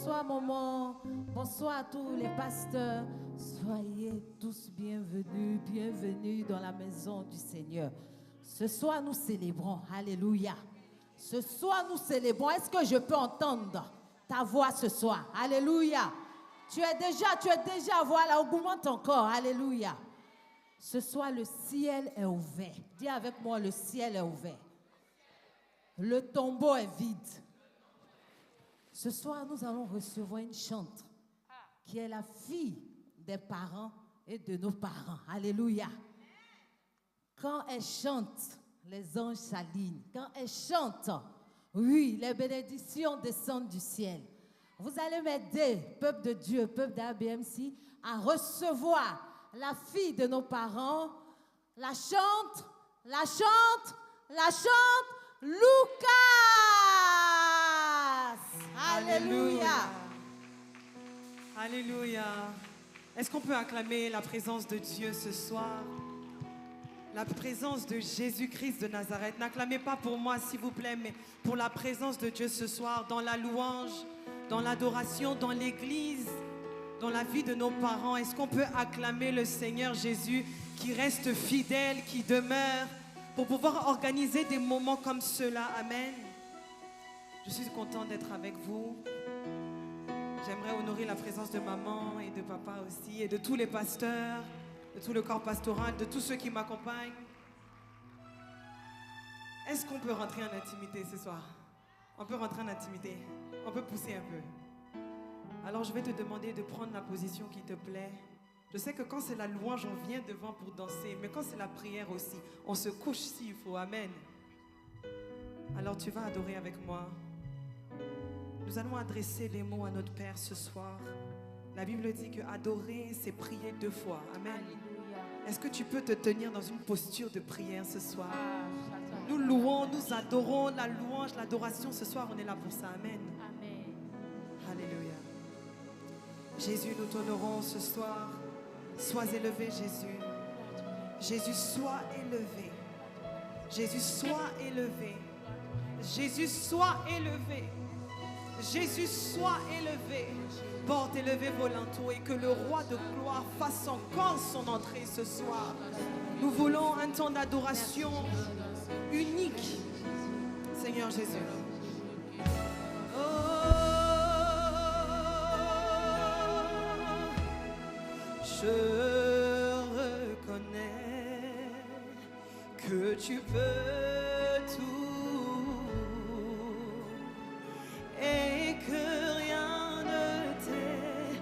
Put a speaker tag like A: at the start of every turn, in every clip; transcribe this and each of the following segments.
A: Bonsoir maman, bonsoir à tous les pasteurs. Soyez tous bienvenus, bienvenus dans la maison du Seigneur. Ce soir nous célébrons, alléluia. Ce soir nous célébrons. Est-ce que je peux entendre ta voix ce soir? Alléluia. Tu es déjà, voilà, augmente encore, alléluia. Ce soir le ciel est ouvert. Dis avec moi, le ciel est ouvert. Le tombeau est vide. Ce soir, nous allons recevoir une chante qui est la fille des parents et de nos parents. Alléluia. Quand elle chante, les anges s'alignent. Quand elle chante, oui, les bénédictions descendent du ciel. Vous allez m'aider, peuple de Dieu, peuple d'ABMC, à recevoir la fille de nos parents. La chante, Lucas. Alléluia.
B: Alléluia. Est-ce qu'on peut acclamer la présence de Dieu ce soir? La présence de Jésus-Christ de Nazareth. N'acclamez pas pour moi, s'il vous plaît, mais pour la présence de Dieu ce soir, dans la louange, dans l'adoration, dans l'église, dans la vie de nos parents. Est-ce qu'on peut acclamer le Seigneur Jésus qui reste fidèle, qui demeure, pour pouvoir organiser des moments comme ceux-là? Amen. Je suis content d'être avec vous. J'aimerais honorer la présence de maman et de papa aussi, et de tous les pasteurs, de tout le corps pastoral, de tous ceux qui m'accompagnent. Est-ce qu'on peut rentrer en intimité ce soir? On peut rentrer en intimité. On peut pousser un peu. Alors je vais te demander de prendre la position qui te plaît. Je sais que quand c'est la louange, on vient devant pour danser, mais quand c'est la prière aussi, on se couche s'il faut. Amen. Alors tu vas adorer avec moi. Nous allons adresser les mots à notre Père ce soir. La Bible dit que adorer, c'est prier 2 fois. Amen. Est-ce que tu peux te tenir dans une posture de prière ce soir? Nous louons, nous adorons la louange, l'adoration. Ce soir, on est là pour ça. Amen.
A: Amen.
B: Alléluia. Jésus, nous t'honorons ce soir. Sois élevé, Jésus. Jésus, sois élevé. Jésus, sois élevé. Jésus, sois élevé. Jésus, sois élevé. Porte élevé vos linteaux et que le roi de gloire fasse encore son entrée ce soir. Nous voulons un temps d'adoration unique, Seigneur Jésus. Je reconnais que tu peux tout et que rien ne t'est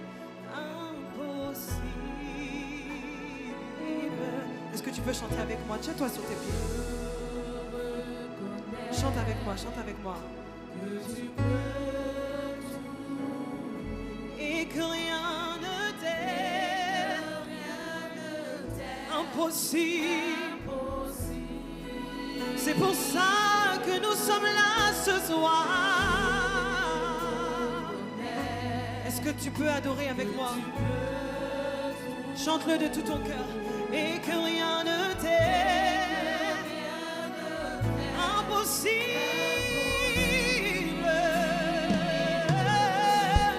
B: impossible. Est-ce que tu peux chanter avec moi? Tiens-toi sur tes pieds. Chante avec moi, chante avec moi. Que tu peux tout et que rien ne t'est impossible. C'est pour ça que nous sommes là ce soir. Est-ce que tu peux adorer avec moi? Chante-le de tout ton cœur. Et que rien ne t'est impossible.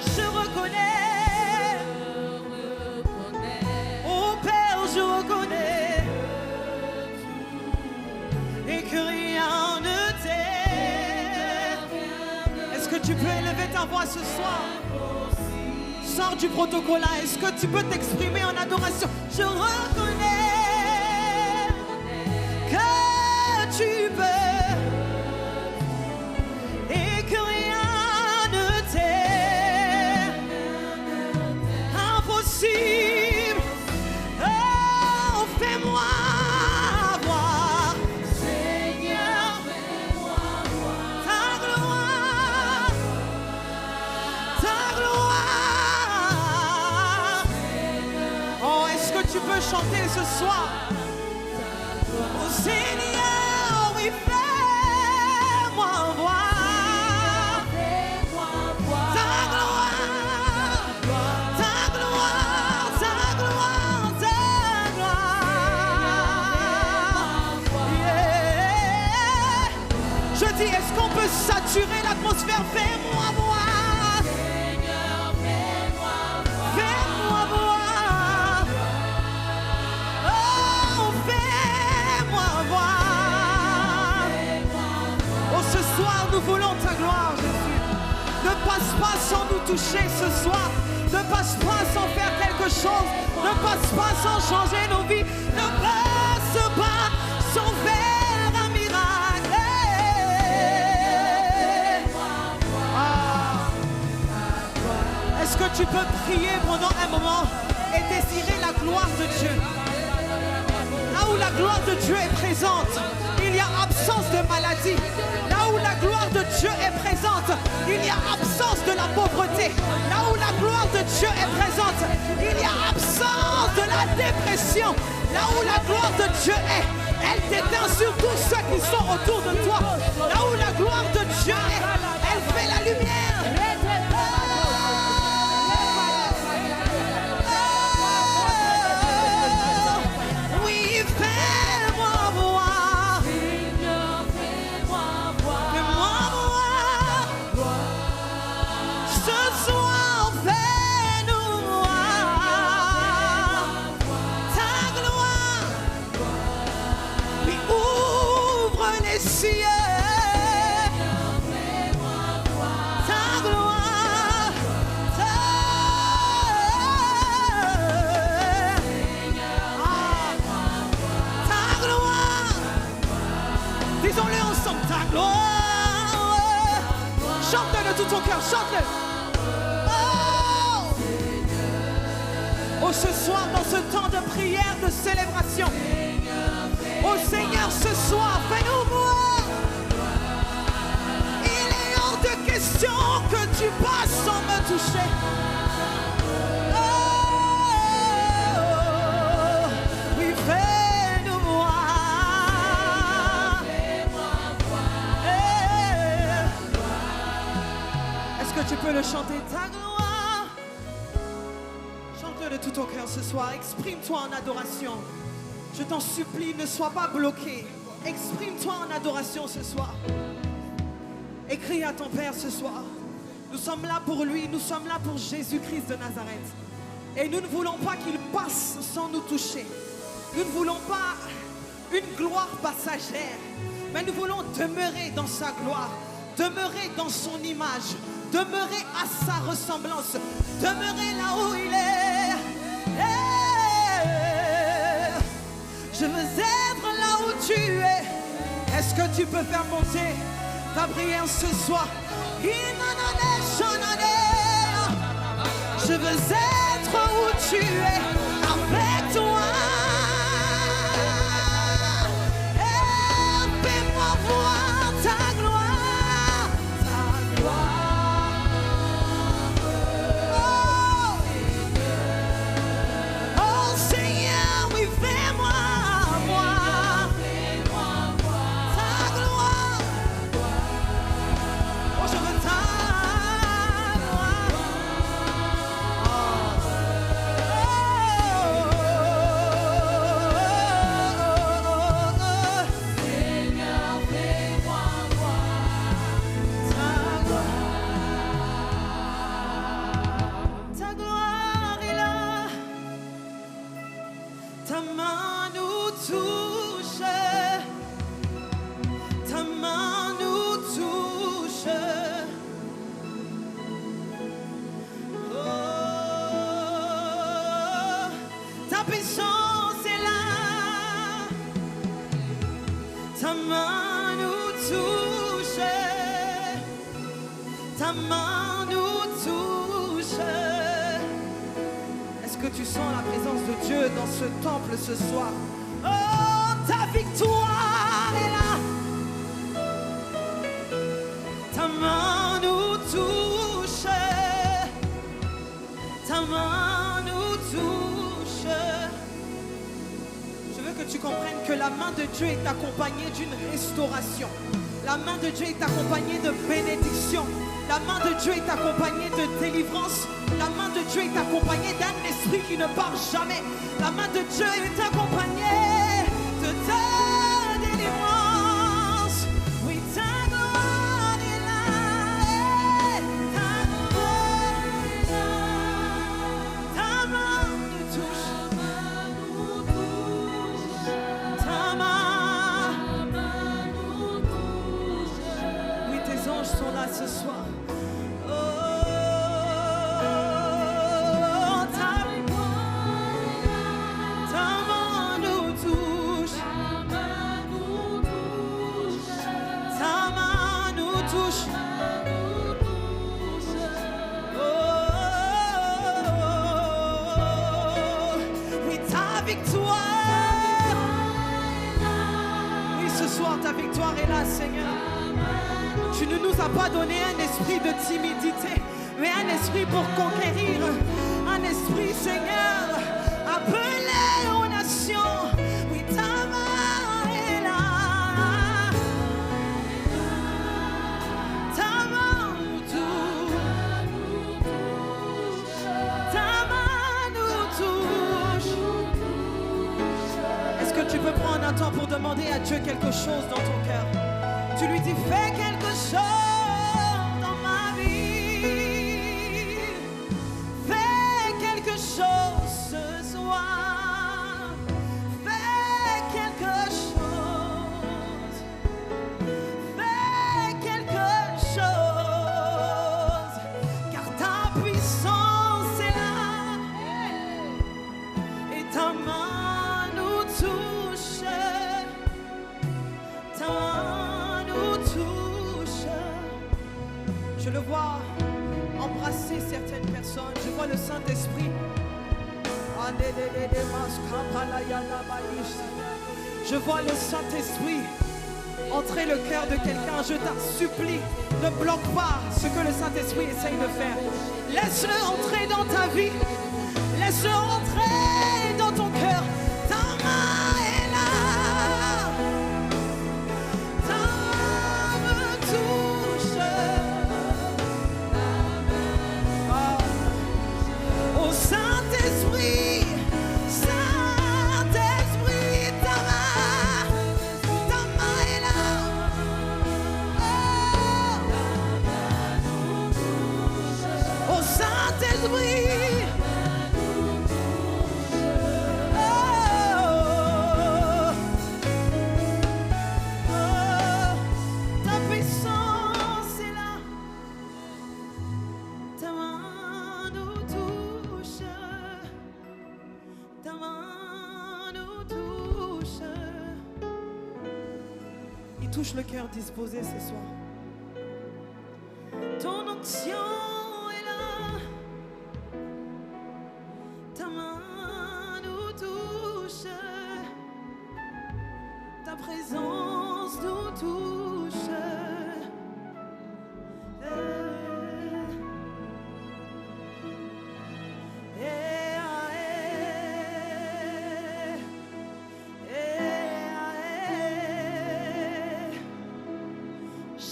B: Je reconnais. Oh Père, je reconnais. Et que rien ne t'est. Est-ce que tu peux élever ta voix ce soir? Sors du protocole là. Est-ce que tu peux t'exprimer en adoration? Je reconnais que tu peux et que rien ne t'est impossible. Oh, fais-moi voir, Seigneur, fais-moi voir ta gloire, ta gloire. Tu peux chanter ce soir. Oh Seigneur, oui, fais-moi voir ta gloire, ta gloire, ta gloire, ta gloire. Yeah. Je dis, est-ce qu'on peut saturer l'atmosphère? Fais-moi voir. pas sans nous toucher ce soir. Ne passe pas sans faire quelque chose. Ne passe pas sans changer nos vies. Ne passe pas sans faire un miracle. Est-ce que tu peux prier pendant un moment et désirer la gloire de Dieu? Là où la gloire de Dieu est présente, il y a absence de maladie. Là où la gloire de Dieu est présente, il y a absence de la pauvreté. Là où la gloire de Dieu est présente, il y a absence de la dépression. Là où la gloire de Dieu est, elle t'éteint sur tous ceux qui sont autour de toi. Là où la gloire de Dieu est, elle fait la lumière. Chante-le de tout ton cœur, chante-le. Oh, ce soir, dans ce temps de prière, de célébration, oh Seigneur, ce soir, fais-nous voir. Il est hors de question que tu passes sans me toucher. Oh, oui, fais-nous voir. Est-ce que tu peux le chanter, ta gloire? Chante-le de tout ton cœur ce soir. Exprime-toi en adoration. Je t'en supplie, ne sois pas bloqué. Exprime-toi en adoration ce soir. Écris à ton Père ce soir. Nous sommes là pour lui, nous sommes là pour Jésus-Christ de Nazareth. Et nous ne voulons pas qu'il passe sans nous toucher. Nous ne voulons pas une gloire passagère, mais nous voulons demeurer dans sa gloire, demeurer dans son image, demeurer à sa ressemblance, demeurer là où il est. Je veux être là où tu es. Est-ce que tu peux faire monter ta prière ce soir? Je veux être où tu es avec toi. Fais-moi voir ta gloire, ta gloire. Oh Seigneur, oui, fais-moi voir ta gloire. Oh, je veux ta gloire. Seigneur, fais-moi voir ta gloire. Ta gloire est là. Ta main nous touche. Ta main nous touche. Oh, ta puissance est là. Ta main nous touche. Ta main nous touche. Est-ce que tu sens la présence de Dieu dans ce temple ce soir? Oh, ta victoire est là. Ta main nous touche. Ta main nous touche. Je veux que tu comprennes que la main de Dieu est accompagnée d'une restauration. La main de Dieu est accompagnée de bénédiction. La main de Dieu est accompagnée de délivrance. La main de Dieu est accompagnée d'un esprit qui ne part jamais. La main de Dieu est accompagnée de ta délivrance. Oui, ta gloire est là. Ta gloire est là. Ta main nous touche. Ta main nous touche. Oui, tes anges sont là ce soir. Oh. victoire. Oui, ce soir, ta victoire est là, Seigneur. Tu ne nous as pas donné un esprit de timidité, mais un esprit pour conquérir. Un esprit, Seigneur, appelé aux nations. Oui, ta main est là. Ta main nous touche. Ta main nous touche. Est-ce que tu peux prendre un temps pour demander à Dieu quelque chose dans ton cœur? Tu lui dis, fais quelque chose dans ma vie. Fais quelque chose ce soir. Fais quelque chose. Fais quelque chose. Car ta puissance est là. Et ta main nous touche. Ta main nous touche. Je le vois embrasser certaines personnes. Je vois le Saint-Esprit. Je vois le Saint-Esprit entrer le cœur de quelqu'un. Je t'en supplie, ne bloque pas ce que le Saint-Esprit essaye de faire. Laisse-le entrer dans ta vie. Laisse-le entrer dans ton cœur. Ta main est là. Ta main me touche. Oh Saint-Esprit, Saint-Esprit, ta main est là. Oh Saint-Esprit. Ta puissance est là. Ta main nous touche. Ta main nous touche. Il touche le cœur disposé ce soir. Ton onction est là. Ta main nous touche. Ta présence nous touche.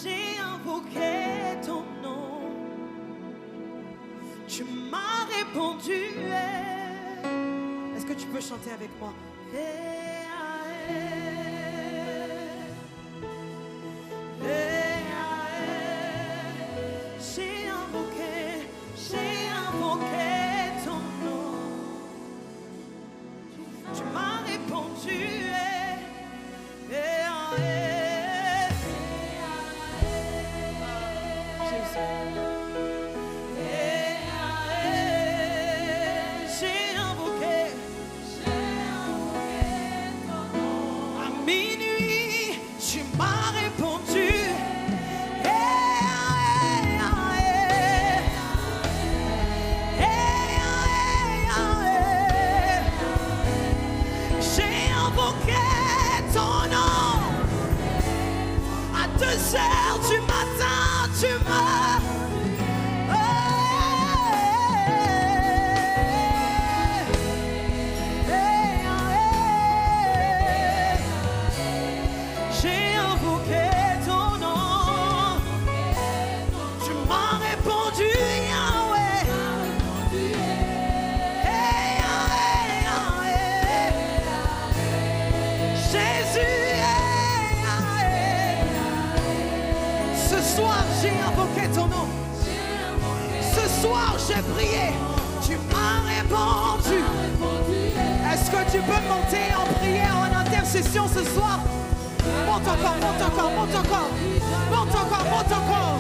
B: J'ai invoqué ton nom. Tu m'as répondu. Est-ce que tu peux chanter avec moi? J'ai invoqué ton nom. Tu m'as répondu. J'ai invoqué à minuit, tu m'as répondu. J'ai invoqué ton nom à 2 heures du matin, tu m'as. J'ai invoqué ton nom. Tu m'as répondu, Yahweh. Jésus, ce soir j'ai invoqué ton nom. Ce soir j'ai prié. Tu m'as répondu. Est-ce que tu peux monter en prière, en intercession ce soir? Monte encore, monte encore, monte encore. Monte encore, monte encore.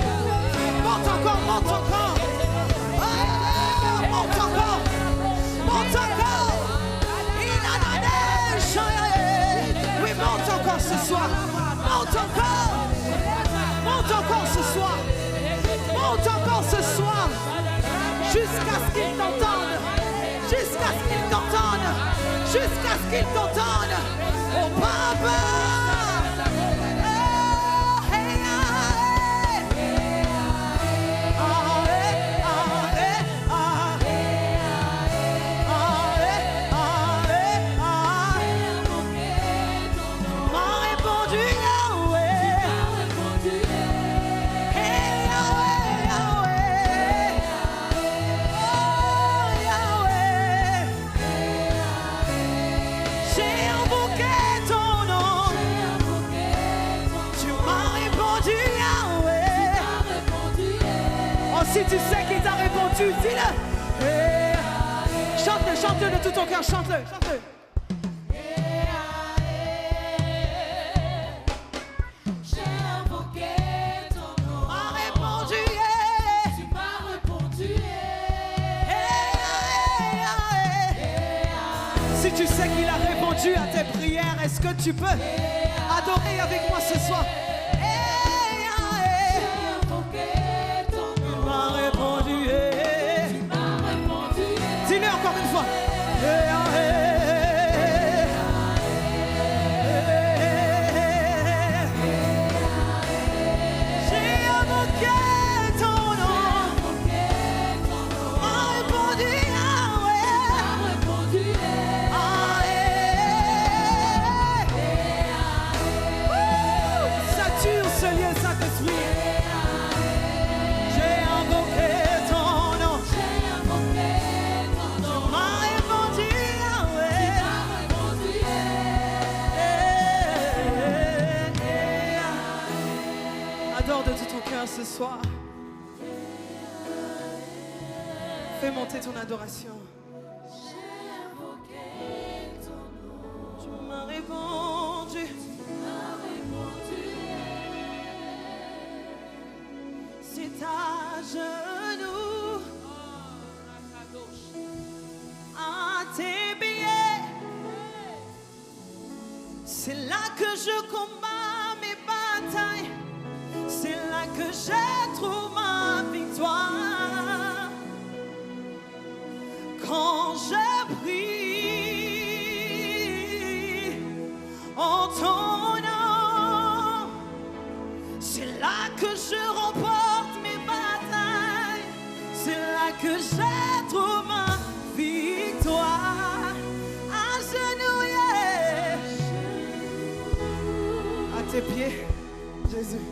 B: Monte encore, monte encore. Ah, monte encore. Monte encore. Il a la neige. Oui, monte encore ce soir. Monte encore. Monte encore ce soir. Monte encore ce soir. Jusqu'à ce qu'ils t'entendent. Jusqu'à ce qu'ils t'entendent. Jusqu'à qu'il t'entende. Oh Papa. Si tu sais qu'il t'a répondu, dis-le. Chante-le, chante-le de tout ton cœur, chante-le, chante-le.
A: J'ai invoqué ton nom.
B: M'a répondu,
A: Tu m'as répondu.
B: Si tu sais qu'il a répondu à tes prières, est-ce que tu peux adorer avec moi ce soir? Dis-le encore une fois. J'ai invoqué ton nom. M'a répondu Sature ce lieu, Saint-Esprit. J'ai invoqué ton nom. Adore de tout ton cœur ce soir. Fais monter ton adoration. Tu m'as répondu. C'est à genoux, à tes pieds. C'est là que je combats mes batailles. C'est là que je trouve ma victoire. Quand je prie en ton nom, c'est là que je remporte mes batailles. C'est là que je trouve ma victoire. Agenouillé à tes pieds, Jésus.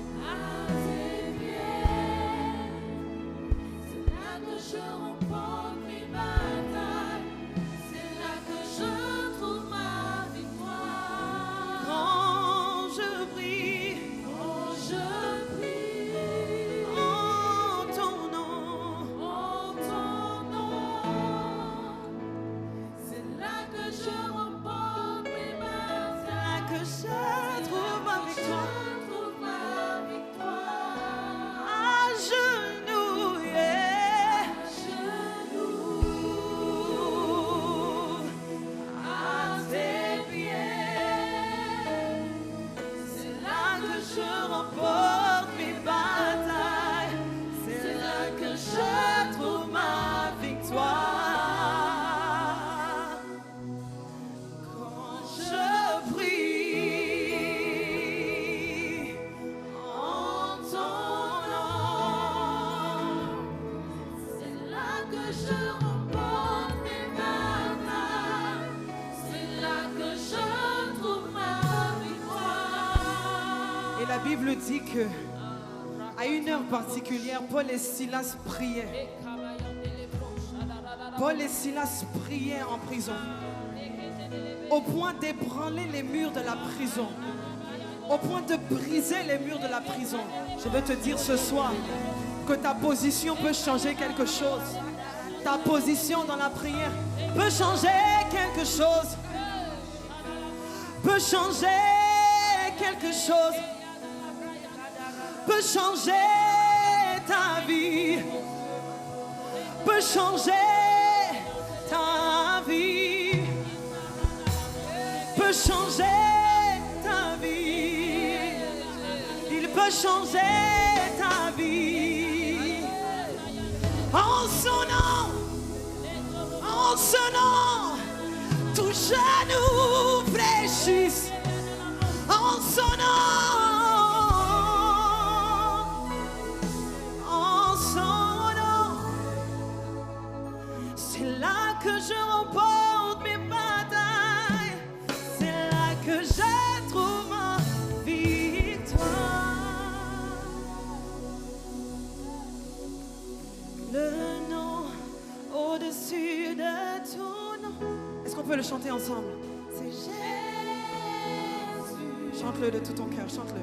B: La Bible dit que à une heure particulière, Paul et Silas priaient. Paul et Silas priaient en prison, au point d'ébranler les murs de la prison, au point de briser les murs de la prison. Je veux te dire ce soir que ta position peut changer quelque chose. Ta position dans la prière peut changer quelque chose. Peut changer quelque chose. Peut changer ta vie. Peut changer ta vie. Peut changer ta vie. Il peut changer ta vie. En son nom, tout genou son nom. En son nom. C'est là que je remporte mes batailles. C'est là que je trouve ma victoire. Le nom au-dessus de tout nom. Est-ce qu'on peut le chanter ensemble? C'est Jésus. Chante-le de tout ton cœur, chante-le.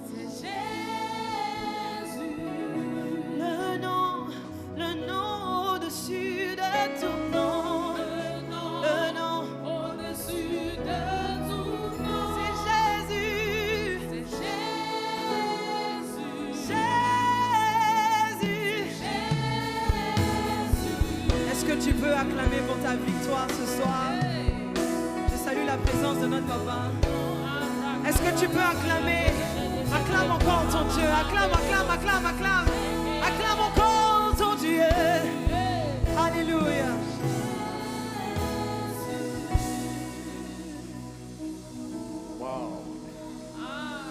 A: C'est Jésus.
B: Le nom au-dessus de tout nom. Le nom
A: Au-dessus de tout nom.
B: c'est Jésus.
A: C'est Jésus.
B: Jésus.
A: Jésus.
B: Est-ce que tu peux acclamer pour ta victoire ce soir? Je salue la présence de notre papa. Est-ce que tu peux acclamer? Acclame encore ton Dieu. Acclame, acclame, acclame, acclame.